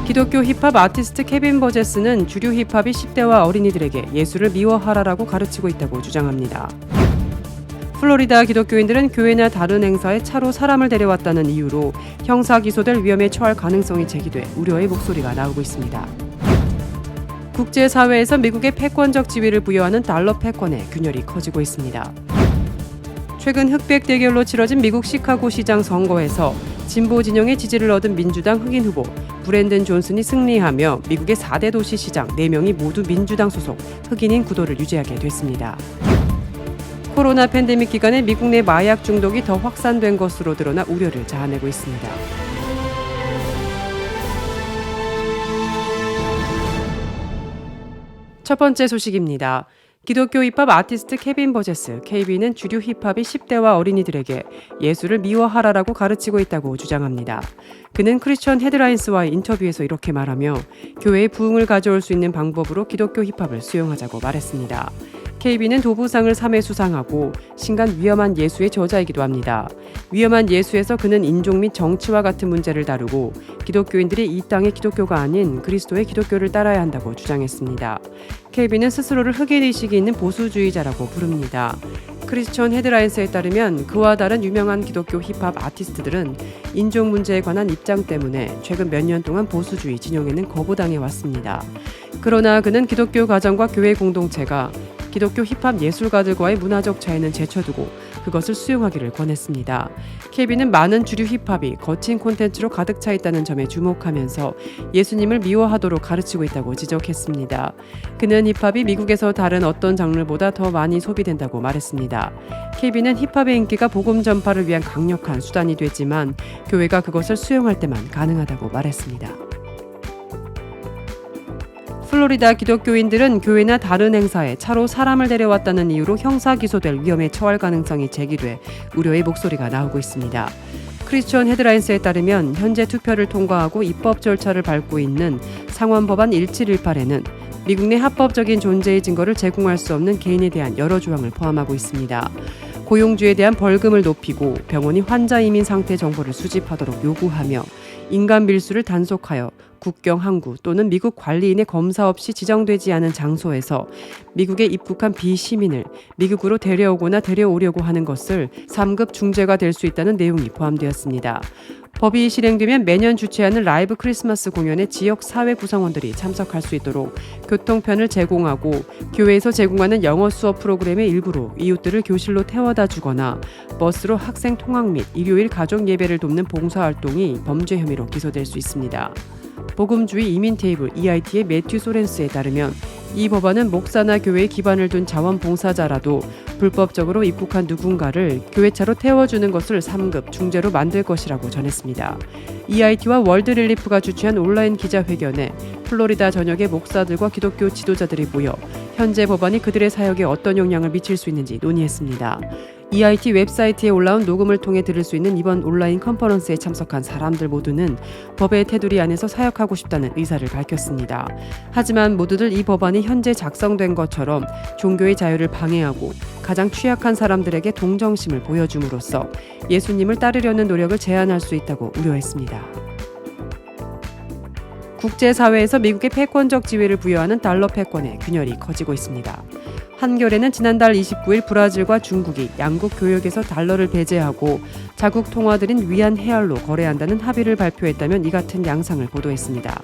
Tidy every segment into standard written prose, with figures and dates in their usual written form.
기독교 힙합 아티스트 케빈 버제스는 주류 힙합이 10대와 어린이들에게 예수를 미워하라라고 가르치고 있다고 주장합니다. 플로리다 기독교인들은 교회나 다른 행사에 차로 사람을 데려왔다는 이유로 형사 기소될 위험에 처할 가능성이 제기돼 우려의 목소리가 나오고 있습니다. 국제사회에서 미국의 패권적 지위를 부여하는 달러 패권의 균열이 커지고 있습니다. 최근 흑백 대결로 치러진 미국 시카고 시장 선거에서 진보 진영의 지지를 얻은 민주당 흑인 후보 브랜든 존슨이 승리하며 미국의 4대 도시 시장 4명이 모두 민주당 소속 흑인인 구도를 유지하게 됐습니다. 코로나 팬데믹 기간에 미국 내 마약 중독이 더 확산된 것으로 드러나 우려를 자아내고 있습니다. 첫 번째 소식입니다. 기독교 힙합 아티스트 케빈 버제스, KB는 주류 힙합이 10대와 어린이들에게 예수를 미워하라라고 가르치고 있다고 주장합니다. 그는 크리스천 헤드라인스와의 인터뷰에서 이렇게 말하며 교회의 부흥을 가져올 수 있는 방법으로 기독교 힙합을 수용하자고 말했습니다. KB는 도부상을 3회 수상하고 신간 위험한 예수의 저자이기도 합니다. 위험한 예수에서 그는 인종 및 정치와 같은 문제를 다루고 기독교인들이 이 땅의 기독교가 아닌 그리스도의 기독교를 따라야 한다고 주장했습니다. KB는 스스로를 흑인의식이 있는 보수주의자라고 부릅니다. 크리스천 헤드라인스에 따르면 그와 다른 유명한 기독교 힙합 아티스트들은 인종 문제에 관한 입장 때문에 최근 몇 년 동안 보수주의 진영에는 거부당해 왔습니다. 그러나 그는 기독교 가정과 교회 공동체가 기독교 힙합 예술가들과의 문화적 차이는 제쳐두고 그것을 수용하기를 권했습니다. 케빈은 많은 주류 힙합이 거친 콘텐츠로 가득 차 있다는 점에 주목하면서 예수님을 미워하도록 가르치고 있다고 지적했습니다. 그는 힙합이 미국에서 다른 어떤 장르보다 더 많이 소비된다고 말했습니다. 케빈은 힙합의 인기가 복음 전파를 위한 강력한 수단이 되지만 교회가 그것을 수용할 때만 가능하다고 말했습니다. 플로리다 기독교인들은 교회나 다른 행사에 차로 사람을 데려왔다는 이유로 형사 기소될 위험에 처할 가능성이 제기돼 우려의 목소리가 나오고 있습니다. 크리스천 헤드라인스에 따르면 현재 투표를 통과하고 입법 절차를 밟고 있는 상원법안 1718에는 미국 내 합법적인 존재의 증거를 제공할 수 없는 개인에 대한 여러 조항을 포함하고 있습니다. 고용주에 대한 벌금을 높이고 병원이 환자 이민 상태 정보를 수집하도록 요구하며 인간 밀수를 단속하여 국경 항구 또는 미국 관리인의 검사 없이 지정되지 않은 장소에서 미국에 입국한 비시민을 미국으로 데려오거나 데려오려고 하는 것을 3급 중죄가 될 수 있다는 내용이 포함되었습니다. 법이 실행되면 매년 주최하는 라이브 크리스마스 공연에 지역 사회 구성원들이 참석할 수 있도록 교통편을 제공하고 교회에서 제공하는 영어 수업 프로그램의 일부로 이웃들을 교실로 태워다 주거나 버스로 학생 통학 및 일요일 가족 예배를 돕는 봉사활동이 범죄 혐의로 기소될 수 있습니다. 복음주의 이민 테이블 EIT의 매튜 소렌스에 따르면 이 법안은 목사나 교회에 기반을 둔 자원봉사자라도 불법적으로 입국한 누군가를 교회차로 태워주는 것을 3급 중죄로 만들 것이라고 전했습니다. EIT와 월드릴리프가 주최한 온라인 기자회견에 플로리다 전역의 목사들과 기독교 지도자들이 모여 현재 법안이 그들의 사역에 어떤 영향을 미칠 수 있는지 논의했습니다. EIT 웹사이트에 올라온 녹음을 통해 들을 수 있는 이번 온라인 컨퍼런스에 참석한 사람들 모두는 법의 테두리 안에서 사역하고 싶다는 의사를 밝혔습니다. 하지만 모두들 이 법안이 현재 작성된 것처럼 종교의 자유를 방해하고 가장 취약한 사람들에게 동정심을 보여줌으로써 예수님을 따르려는 노력을 제한할 수 있다고 우려했습니다. 국제사회에서 미국의 패권적 지위를 부여하는 달러 패권의 균열이 커지고 있습니다. 한겨레는 지난달 29일 브라질과 중국이 양국 교역에서 달러를 배제하고 자국 통화들인 위안 헤알로 거래한다는 합의를 발표했다면 이 같은 양상을 보도했습니다.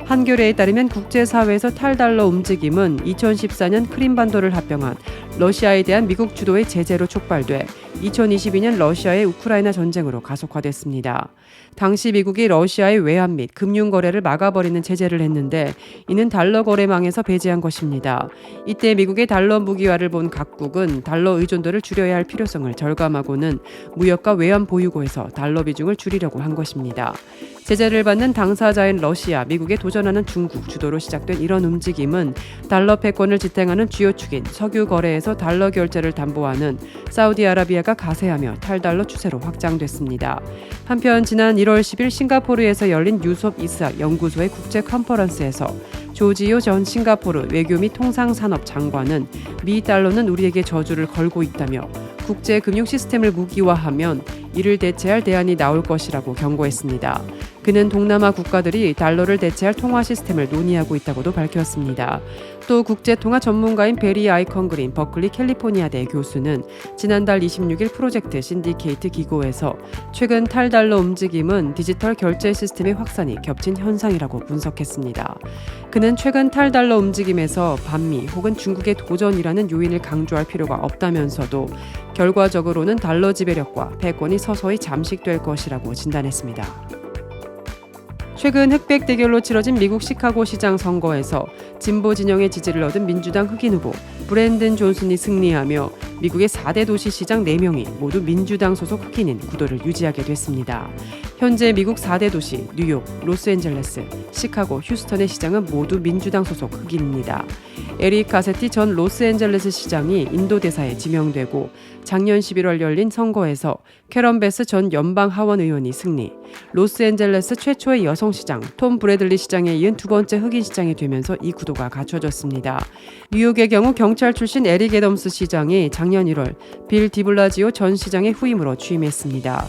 한겨레에 따르면 국제사회에서 탈달러 움직임은 2014년 크림반도를 합병한 러시아에 대한 미국 주도의 제재로 촉발돼 2022년 러시아의 우크라이나 전쟁으로 가속화됐습니다. 당시 미국이 러시아의 외환 및 금융 거래를 막아버리는 제재를 했는데 이는 달러 거래망에서 배제한 것입니다. 이때 미국의 달러 무기화를 본 각국은 달러 의존도를 줄여야 할 필요성을 절감하고는 무역과 외환 보유고에서 달러 비중을 줄이려고 한 것입니다. 제재를 받는 당사자인 러시아, 미국에 도전하는 중국 주도로 시작된 이런 움직임은 달러 패권을 지탱하는 주요 축인 석유 거래에서 달러 결제를 담보하는 사우디아라비아가 가세하며 탈달러 추세로 확장됐습니다. 한편 지난 1월 10일 싱가포르에서 열린 유솝 이스학 연구소의 국제 컨퍼런스에서 조지오 전 싱가포르 외교 및 통상산업 장관은 미 달러는 우리에게 저주를 걸고 있다며 국제 금융 시스템을 무기화하면 이를 대체할 대안이 나올 것이라고 경고했습니다. 그는 동남아 국가들이 달러를 대체할 통화 시스템을 논의하고 있다고도 밝혔습니다. 또 국제통화 전문가인 베리 아이컨그린 버클리 캘리포니아대 교수는 지난달 26일 프로젝트 신디케이트 기고에서 최근 탈달러 움직임은 디지털 결제 시스템의 확산이 겹친 현상이라고 분석했습니다. 그는 최근 탈달러 움직임에서 반미 혹은 중국의 도전이라는 요인을 강조할 필요가 없다면서도 결과적으로는 달러 지배력과 패권이 서서히 잠식될 것이라고 진단했습니다. 최근 흑백 대결로 치러진 미국 시카고 시장 선거에서 진보 진영의 지지를 얻은 민주당 흑인 후보 브랜든 존슨이 승리하며 미국의 4대 도시 시장 4명이 모두 민주당 소속 흑인인 구도를 유지하게 됐습니다. 현재 미국 4대 도시 뉴욕, 로스앤젤레스, 시카고, 휴스턴의 시장은 모두 민주당 소속 흑인입니다. 에릭 가세티 전 로스앤젤레스 시장이 인도 대사에 지명되고 작년 11월 열린 선거에서 캐런 베스 전 연방 하원 의원이 승리, 로스앤젤레스 최초의 여성 시장 톰 브래들리 시장에 이은 두 번째 흑인 시장이 되면서 이 구도가 갖춰졌습니다. 뉴욕의 경우 경찰 출신 에릭 애덤스 시장이 작년 1월 빌 디블라지오 전 시장의 후임으로 취임했습니다.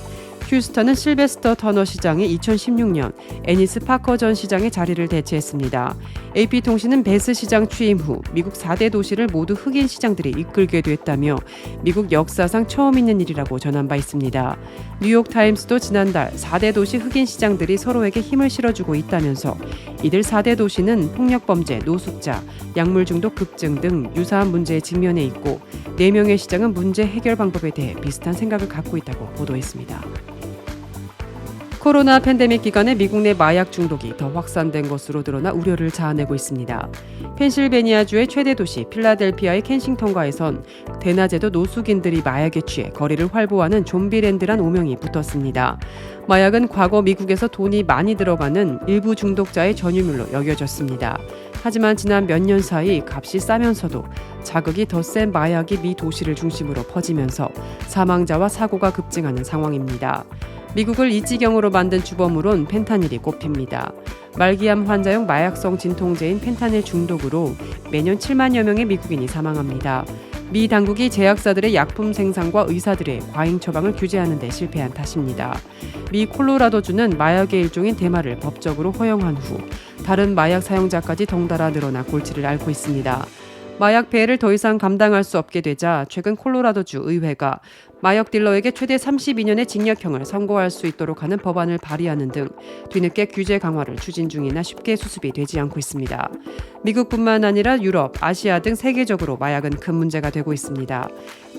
휴스턴은 실베스터 터너 시장이 2016년 애니스 파커 전 시장의 자리를 대체했습니다. AP통신은 베스 시장 취임 후 미국 4대 도시를 모두 흑인 시장들이 이끌게 됐다며 미국 역사상 처음 있는 일이라고 전한 바 있습니다. 뉴욕타임스도 지난달 4대 도시 흑인 시장들이 서로에게 힘을 실어주고 있다면서 이들 4대 도시는 폭력범죄, 노숙자, 약물 중독 급증 등 유사한 문제에 직면해 있고 4명의 시장은 문제 해결 방법에 대해 비슷한 생각을 갖고 있다고 보도했습니다. 코로나 팬데믹 기간에 미국 내 마약 중독이 더 확산된 것으로 드러나 우려를 자아내고 있습니다. 펜실베니아주의 최대 도시 필라델피아의 켄싱턴가에선 대낮에도 노숙인들이 마약에 취해 거리를 활보하는 좀비랜드란 오명이 붙었습니다. 마약은 과거 미국에서 돈이 많이 들어가는 일부 중독자의 전유물로 여겨졌습니다. 하지만 지난 몇 년 사이 값이 싸면서도 자극이 더 센 마약이 미 도시를 중심으로 퍼지면서 사망자와 사고가 급증하는 상황입니다. 미국을 이 지경으로 만든 주범으론 펜타닐이 꼽힙니다. 말기암 환자용 마약성 진통제인 펜타닐 중독으로 매년 7만여 명의 미국인이 사망합니다. 미 당국이 제약사들의 약품 생산과 의사들의 과잉 처방을 규제하는 데 실패한 탓입니다. 미 콜로라도주는 마약의 일종인 대마를 법적으로 허용한 후 다른 마약 사용자까지 덩달아 늘어나 골치를 앓고 있습니다. 마약 폐해를 더 이상 감당할 수 없게 되자 최근 콜로라도주 의회가 마약 딜러에게 최대 32년의 징역형을 선고할 수 있도록 하는 법안을 발의하는 등 뒤늦게 규제 강화를 추진 중이나 쉽게 수습이 되지 않고 있습니다. 미국뿐만 아니라 유럽, 아시아 등 세계적으로 마약은 큰 문제가 되고 있습니다.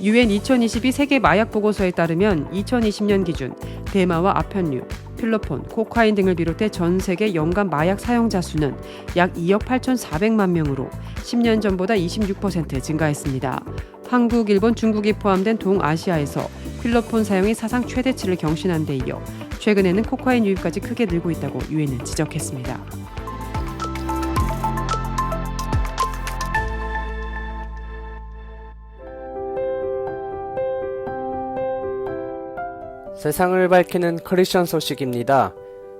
UN 2022 세계 마약 보고서에 따르면 2020년 기준 대마와 아편류, 필로폰, 코카인 등을 비롯해 전 세계 연간 마약 사용자 수는 약 2억 8,400만 명으로 10년 전보다 26% 증가했습니다. 한국, 일본, 중국이 포함된 동아시아에서 필로폰 사용이 사상 최대치를 경신한 데 이어 최근에는 코카인 유입까지 크게 늘고 있다고 유엔은 지적했습니다. 세상을 밝히는 크리스천 소식입니다.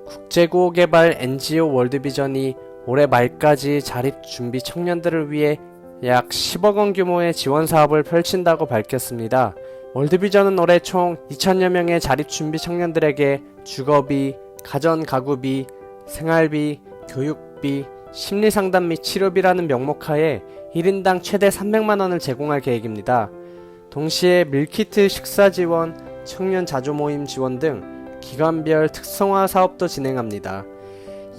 국제구호개발 NGO 월드비전이 올해 말까지 자립준비 청년들을 위해 약 10억 원 규모의 지원 사업을 펼친다고 밝혔습니다. 월드비전은 올해 총 2천여 명의 자립준비 청년들에게 주거비, 가전가구비, 생활비, 교육비, 심리상담 및 치료비라는 명목하에 1인당 최대 300만 원을 제공할 계획입니다. 동시에 밀키트 식사 지원, 청년 자조모임 지원 등 기관별 특성화 사업도 진행합니다.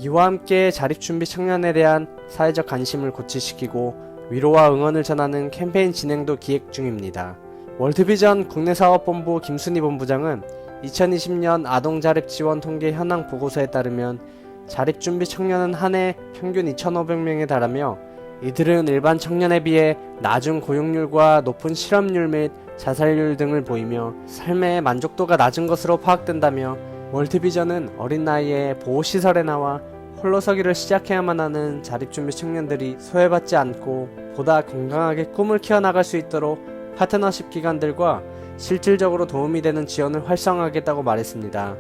이와 함께 자립준비 청년에 대한 사회적 관심을 고취시키고 위로와 응원을 전하는 캠페인 진행도 기획 중입니다. 월드비전 국내사업본부 김순희 본부장은 2020년 아동자립지원 통계 현황 보고서에 따르면 자립준비 청년은 한 해 평균 2,500명에 달하며 이들은 일반 청년에 비해 낮은 고용률과 높은 실업률 및 자살률 등을 보이며 삶의 만족도가 낮은 것으로 파악된다며 월드비전은 어린 나이에 보호시설에 나와 홀로서기를 시작해야만 하는 자립준비 청년들이 소외받지 않고 보다 건강하게 꿈을 키워나갈 수 있도록 파트너십 기관들과 실질적으로 도움이 되는 지원을 활성화하겠다고 말했습니다.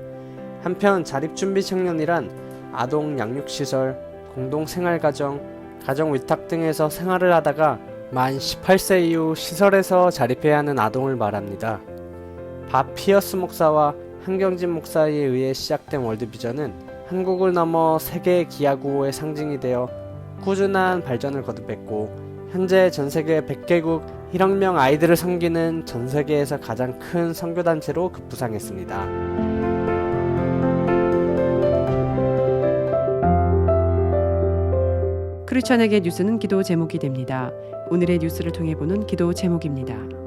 한편 자립준비 청년이란 아동 양육시설, 공동생활가정, 가정위탁 등에서 생활을 하다가 만 18세 이후 시설에서 자립해야 하는 아동을 말합니다. 밥 피어스 목사와 한경진 목사에 의해 시작된 월드비전은 한국을 넘어 세계 기아구호의 상징이 되어 꾸준한 발전을 거듭했고 현재 전 세계 100개국 1억 명 아이들을 섬기는 전 세계에서 가장 큰 선교단체로 급부상했습니다. 크리스천에게 뉴스는 기도 제목이 됩니다. 오늘의 뉴스를 통해 보는 기도 제목입니다.